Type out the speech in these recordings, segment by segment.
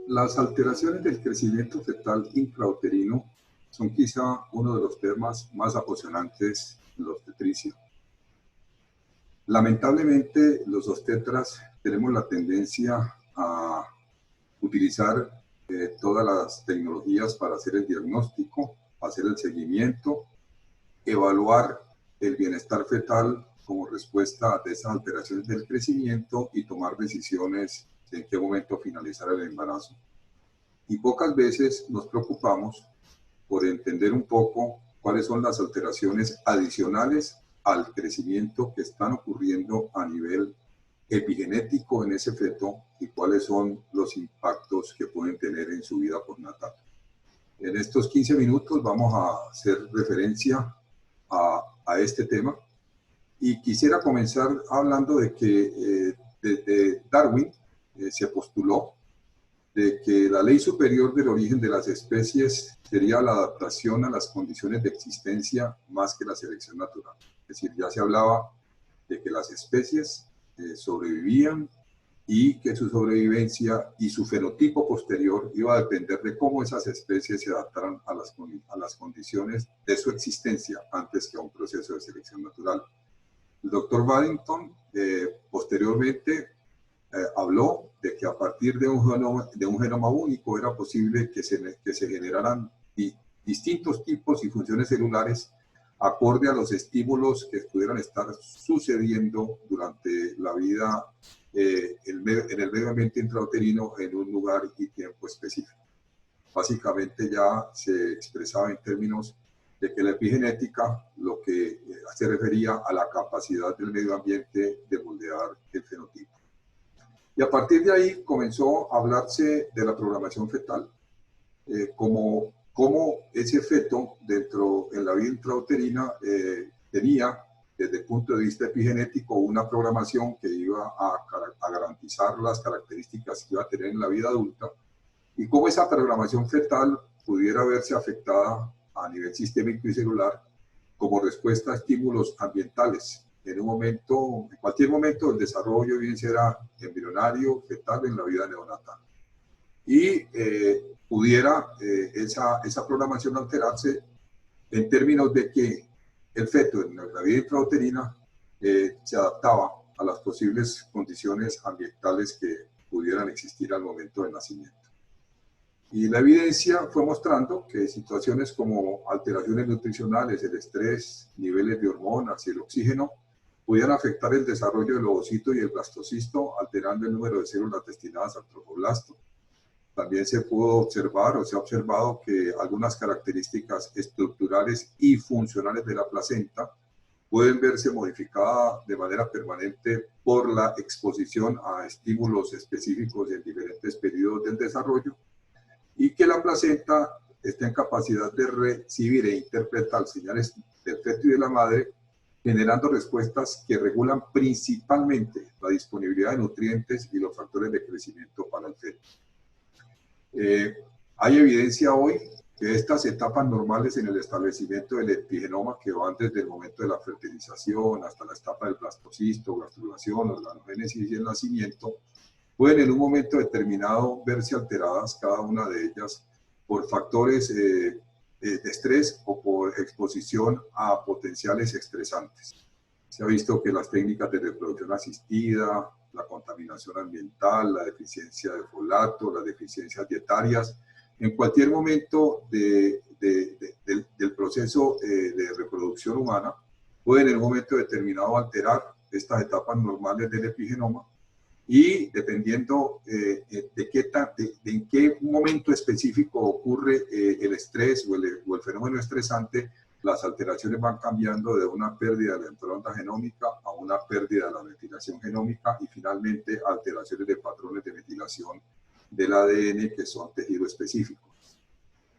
Las alteraciones del crecimiento fetal intrauterino son quizá uno de los temas más apasionantes en la obstetricia. Lamentablemente, los obstetras tenemos la tendencia a utilizar todas las tecnologías para hacer el diagnóstico, hacer el seguimiento, evaluar el bienestar fetal como respuesta de esas alteraciones del crecimiento y tomar decisiones de en qué momento finalizar el embarazo. Y pocas veces nos preocupamos por entender un poco cuáles son las alteraciones adicionales al crecimiento que están ocurriendo a nivel epigenético en ese feto y cuáles son los impactos que pueden tener en su vida postnatal. En estos 15 minutos vamos a hacer referencia a este tema y quisiera comenzar hablando de que desde Darwin se postuló de que la ley superior del origen de las especies sería la adaptación a las condiciones de existencia más que la selección natural. Es decir, ya se hablaba de que las especies sobrevivían y que su sobrevivencia y su fenotipo posterior iba a depender de cómo esas especies se adaptaran a las condiciones de su existencia antes que a un proceso de selección natural. El doctor Waddington posteriormente habló de que a partir de un genoma único era posible que se generaran distintos tipos y funciones celulares acorde a los estímulos que pudieran estar sucediendo durante la vida en el medio ambiente intrauterino en un lugar y tiempo específico. Básicamente ya se expresaba en términos de que la epigenética lo que se refería a la capacidad del medio ambiente de moldear el fenotipo. Y a partir de ahí comenzó a hablarse de la programación fetal, como ese feto en la vida intrauterina tenía, desde el punto de vista epigenético, una programación que iba a garantizar las características que iba a tener en la vida adulta, y cómo esa programación fetal pudiera verse afectada a nivel sistémico y celular como respuesta a estímulos ambientales. En cualquier momento del desarrollo, bien sea embrionario, fetal, en la vida neonatal. Y pudiera esa programación alterarse en términos de que el feto en la vida intrauterina se adaptaba a las posibles condiciones ambientales que pudieran existir al momento del nacimiento. Y la evidencia fue mostrando que situaciones como alteraciones nutricionales, el estrés, niveles de hormonas y el oxígeno pudieran afectar el desarrollo del ovocito y el blastocisto, alterando el número de células destinadas al trofoblasto. También se pudo observar o se ha observado que algunas características estructurales y funcionales de la placenta pueden verse modificadas de manera permanente por la exposición a estímulos específicos en diferentes periodos del desarrollo, y que la placenta está en capacidad de recibir e interpretar señales del feto y de la madre, generando respuestas que regulan principalmente la disponibilidad de nutrientes y los factores de crecimiento para el feto. Hay evidencia hoy que estas etapas normales en el establecimiento del epigenoma, que van desde el momento de la fertilización hasta la etapa del blastocisto, gastrulación, organogénesis y el nacimiento, pueden en un momento determinado verse alteradas cada una de ellas por factores de estrés o por exposición a potenciales estresantes. Se ha visto que las técnicas de reproducción asistida, la contaminación ambiental, la deficiencia de folato, las deficiencias dietarias, en cualquier momento del proceso de reproducción humana, pueden en un momento determinado alterar estas etapas normales del epigenoma, y dependiendo en qué momento específico ocurre el estrés o el fenómeno estresante, las alteraciones van cambiando de una pérdida de la impronta genómica a una pérdida de la metilación genómica y finalmente alteraciones de patrones de metilación del ADN que son tejido específicos.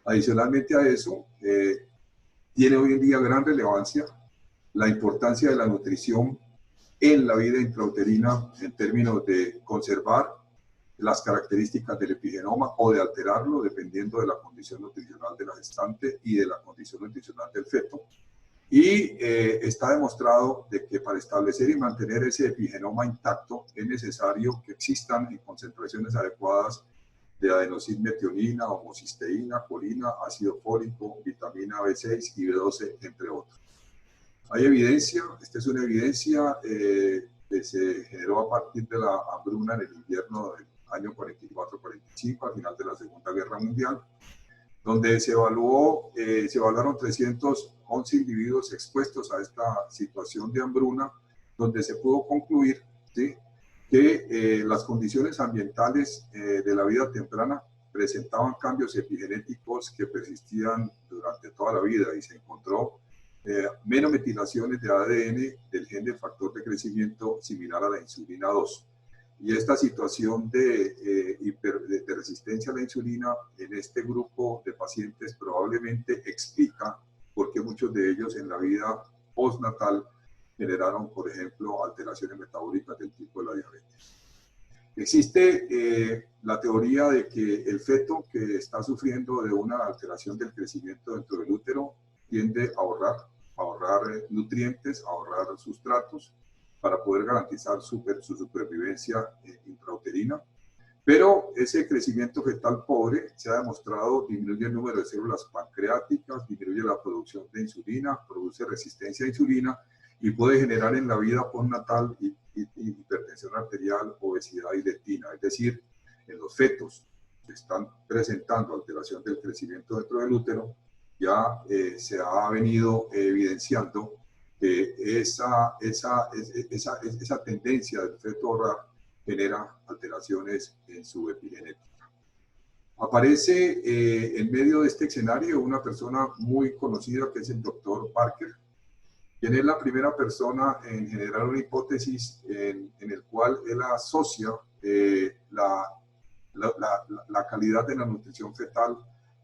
Adicionalmente a eso, tiene hoy en día gran relevancia la importancia de la nutrición en la vida intrauterina en términos de conservar las características del epigenoma o de alterarlo dependiendo de la condición nutricional de la gestante y de la condición nutricional del feto. Y está demostrado de que para establecer y mantener ese epigenoma intacto es necesario que existan en concentraciones adecuadas de adenosine-metionina, homocisteína, colina, ácido fólico, vitamina B6 y B12, entre otros. Hay evidencia, esta es una evidencia que se generó a partir de la hambruna en el invierno del año 44-45, al final de la Segunda Guerra Mundial, donde se evaluaron 311 individuos expuestos a esta situación de hambruna, donde se pudo concluir, ¿sí?, que las condiciones ambientales de la vida temprana presentaban cambios epigenéticos que persistían durante toda la vida, y se encontró menos metilaciones de ADN del gen del factor de crecimiento similar a la insulina 2. Y esta situación de resistencia a la insulina en este grupo de pacientes probablemente explica por qué muchos de ellos en la vida postnatal generaron, por ejemplo, alteraciones metabólicas del tipo de la diabetes. Existe la teoría de que el feto que está sufriendo de una alteración del crecimiento dentro del útero tiende a ahorrar nutrientes, a ahorrar sustratos para poder garantizar su supervivencia intrauterina. Pero ese crecimiento fetal pobre se ha demostrado disminuye el número de células pancreáticas, disminuye la producción de insulina, produce resistencia a insulina y puede generar en la vida postnatal hipertensión arterial, obesidad y leptina. Es decir, en los fetos que están presentando alteración del crecimiento dentro del útero, ya se ha venido evidenciando que esa tendencia del feto a ahorrar genera alteraciones en su epigenética. Aparece en medio de este escenario una persona muy conocida que es el doctor Parker, quien es la primera persona en generar una hipótesis en el cual él asocia la calidad de la nutrición fetal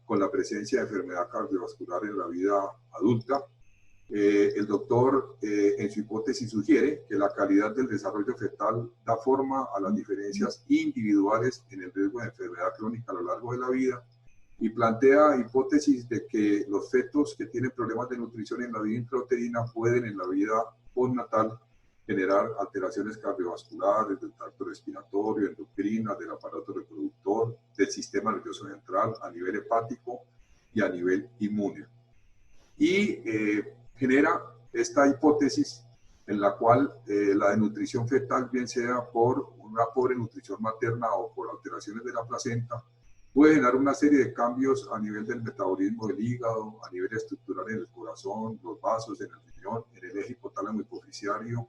con la presencia de enfermedad cardiovascular en la vida adulta. El doctor en su hipótesis sugiere que la calidad del desarrollo fetal da forma a las diferencias individuales en el riesgo de enfermedad crónica a lo largo de la vida, y plantea hipótesis de que los fetos que tienen problemas de nutrición en la vida intrauterina pueden en la vida postnatal generar alteraciones cardiovasculares, del tracto respiratorio, endocrinas, del aparato reproductor, del sistema nervioso central, a nivel hepático y a nivel inmune. Y genera esta hipótesis en la cual la desnutrición fetal, bien sea por una pobre nutrición materna o por alteraciones de la placenta, puede generar una serie de cambios a nivel del metabolismo del hígado, a nivel estructural en el corazón, los vasos, en el riñón, en el eje hipotálamo hipoficiario,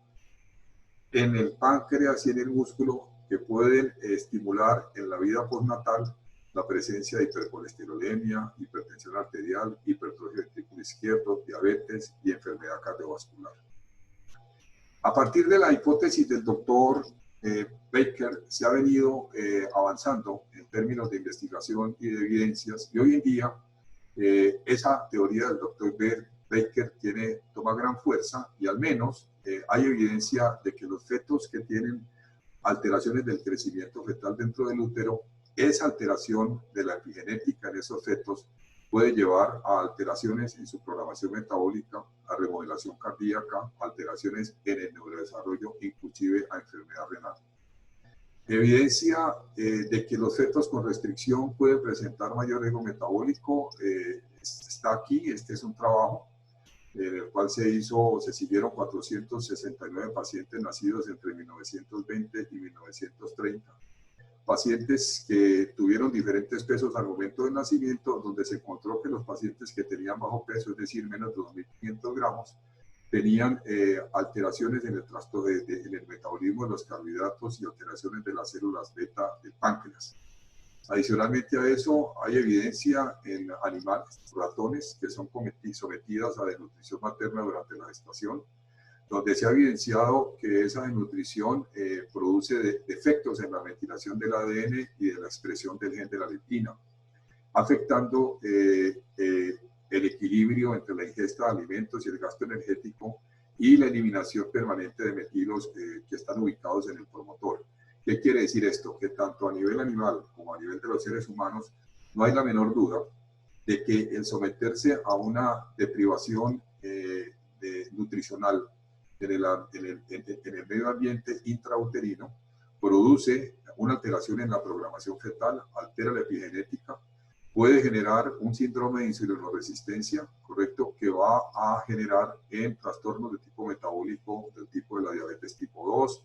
en el páncreas y en el músculo, que pueden estimular en la vida postnatal la presencia de hipercolesterolemia, hipertensión arterial, hipertrofia del ventrículo izquierdo, diabetes y enfermedad cardiovascular. A partir de la hipótesis del doctor Baker se ha venido avanzando en términos de investigación y de evidencias, y hoy en día esa teoría del doctor Baker toma gran fuerza, y al menos hay evidencia de que los fetos que tienen alteraciones del crecimiento fetal dentro del útero, esa alteración de la epigenética en esos fetos puede llevar a alteraciones en su programación metabólica, a remodelación cardíaca, alteraciones en el neurodesarrollo, inclusive a enfermedad renal. Evidencia de que los fetos con restricción pueden presentar mayor riesgo metabólico está aquí. Este es un trabajo en el cual se siguieron 469 pacientes nacidos entre 1920 y 1930. Pacientes que tuvieron diferentes pesos al momento del nacimiento, donde se encontró que los pacientes que tenían bajo peso, es decir, menos de 2.500 gramos, tenían alteraciones en el metabolismo de los carbohidratos y alteraciones de las células beta del páncreas. Adicionalmente a eso, hay evidencia en animales, ratones, que son sometidas a desnutrición materna durante la gestación, donde se ha evidenciado que esa desnutrición produce defectos en la metilación del ADN y de la expresión del gen de la leptina, afectando el equilibrio entre la ingesta de alimentos y el gasto energético y la eliminación permanente de metilos que están ubicados en el promotor. ¿Qué quiere decir esto? Que tanto a nivel animal como a nivel de los seres humanos no hay la menor duda de que el someterse a una deprivación nutricional en el medio ambiente intrauterino produce una alteración en la programación fetal, altera la epigenética, puede generar un síndrome de insulinoresistencia, ¿correcto?, que va a generar en trastornos de tipo metabólico, del tipo de la diabetes tipo 2,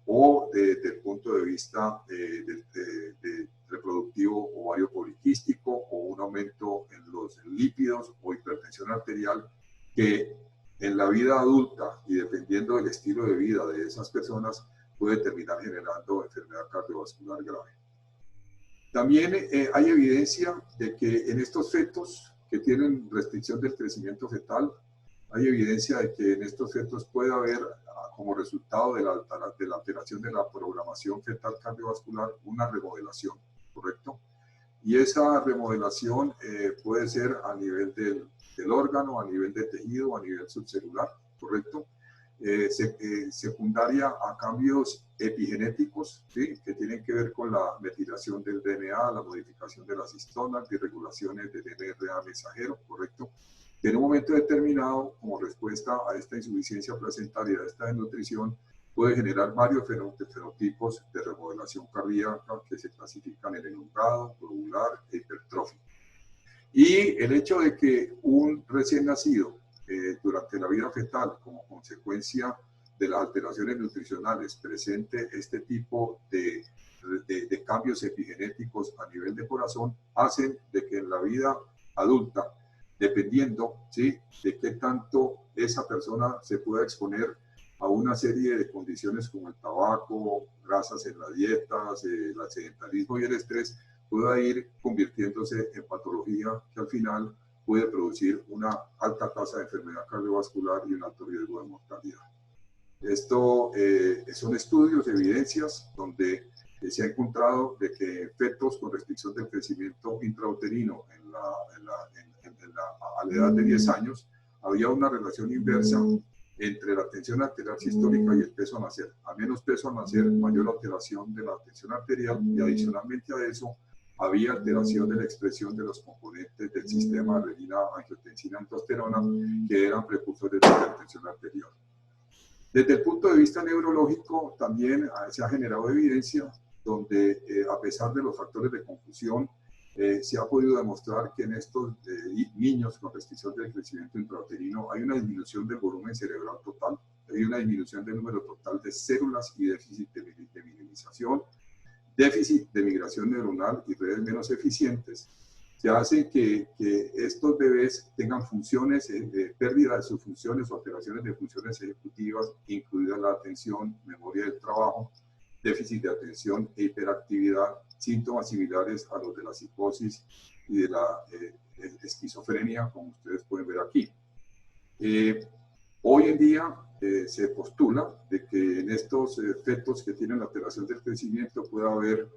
o desde el punto de vista de reproductivo ovario poliquístico, o un aumento en los lípidos o hipertensión arterial, que en la vida adulta y dependiendo del estilo de vida de esas personas puede terminar generando enfermedad cardiovascular grave. También hay evidencia de que en estos fetos que tienen restricción del crecimiento fetal, hay evidencia de que en estos fetos puede haber, como resultado de la alteración de la programación fetal cardiovascular, una remodelación, ¿correcto? Y esa remodelación puede ser a nivel del órgano, a nivel de tejido, a nivel subcelular, ¿correcto? Secundaria a cambios epigenéticos, ¿sí?, que tienen que ver con la metilación del DNA, la modificación de las histonas, disregulaciones del NRA mensajero, ¿correcto? Que en un momento determinado, como respuesta a esta insuficiencia placentaria, a esta desnutrición, puede generar varios fenotipos de remodelación cardíaca que se clasifican en elongado, globular e hipertrófico. Y el hecho de que un recién nacido durante la vida fetal, como consecuencia de las alteraciones nutricionales, presente este tipo de cambios epigenéticos a nivel de corazón, hacen de que en la vida adulta, dependiendo, ¿sí?, de qué tanto esa persona se pueda exponer a una serie de condiciones como el tabaco, grasas en las dietas, el sedentarismo y el estrés, pueda ir convirtiéndose en patología que al final puede producir una alta tasa de enfermedad cardiovascular y un alto riesgo de mortalidad. Esto son estudios, evidencias, donde se ha encontrado de que fetos con restricción del crecimiento intrauterino a la edad de 10 años, había una relación inversa entre la tensión arterial sistólica y el peso a nacer. A menos peso al nacer, mayor alteración de la tensión arterial, y adicionalmente a eso, había alteración de la expresión de los componentes del sistema renina, angiotensina, aldosterona, que eran precursores de la hipertensión arterial. Desde el punto de vista neurológico, también se ha generado evidencia donde, a pesar de los factores de confusión, se ha podido demostrar que en estos niños con restricción del crecimiento intrauterino hay una disminución del volumen cerebral total, hay una disminución del número total de células y déficit de minimización, déficit de migración neuronal y redes menos eficientes, que hacen que estos bebés tengan funciones, pérdida de sus funciones o alteraciones de funciones ejecutivas, incluida la atención, memoria del trabajo, déficit de atención e hiperactividad, síntomas similares a los de la psicosis y de la esquizofrenia, como ustedes pueden ver aquí. Hoy en día se postula de que en estos fetos que tienen alteración del crecimiento puede haber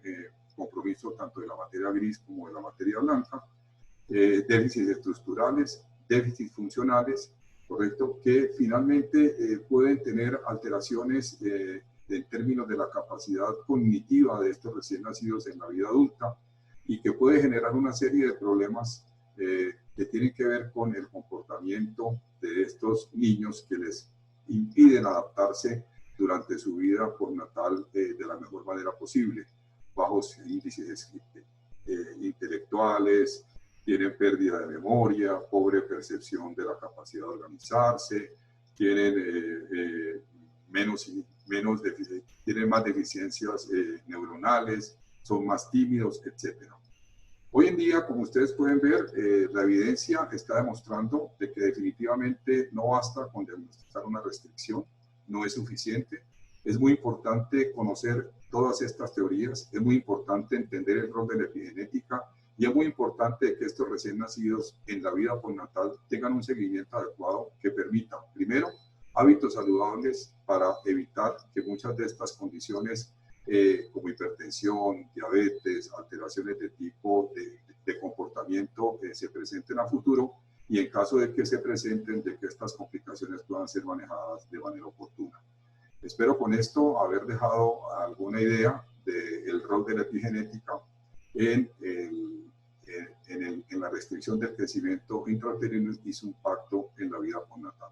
compromiso tanto de la materia gris como de la materia blanca, déficits estructurales, déficits funcionales, ¿correcto?, que finalmente pueden tener alteraciones en términos de la capacidad cognitiva de estos recién nacidos en la vida adulta, y que puede generar una serie de problemas que tienen que ver con el comportamiento de estos niños, que les impiden adaptarse durante su vida postnatal de la mejor manera posible. Bajos índices intelectuales, tienen pérdida de memoria, pobre percepción de la capacidad de organizarse, tienen tienen más deficiencias neuronales, son más tímidos, etc. Hoy en día, como ustedes pueden ver, la evidencia está demostrando de que definitivamente no basta con diagnosticar una restricción, no es suficiente. Es muy importante conocer todas estas teorías, es muy importante entender el rol de la epigenética, y es muy importante que estos recién nacidos en la vida postnatal tengan un seguimiento adecuado que permita, primero, hábitos saludables para evitar que muchas de estas condiciones como hipertensión, diabetes, alteraciones de tipo de comportamiento se presenten a futuro, y en caso de que se presenten, de que estas complicaciones puedan ser manejadas de manera oportuna. Espero con esto haber dejado alguna idea del rol de la epigenética en la restricción del crecimiento intrauterino y su impacto en la vida postnatal.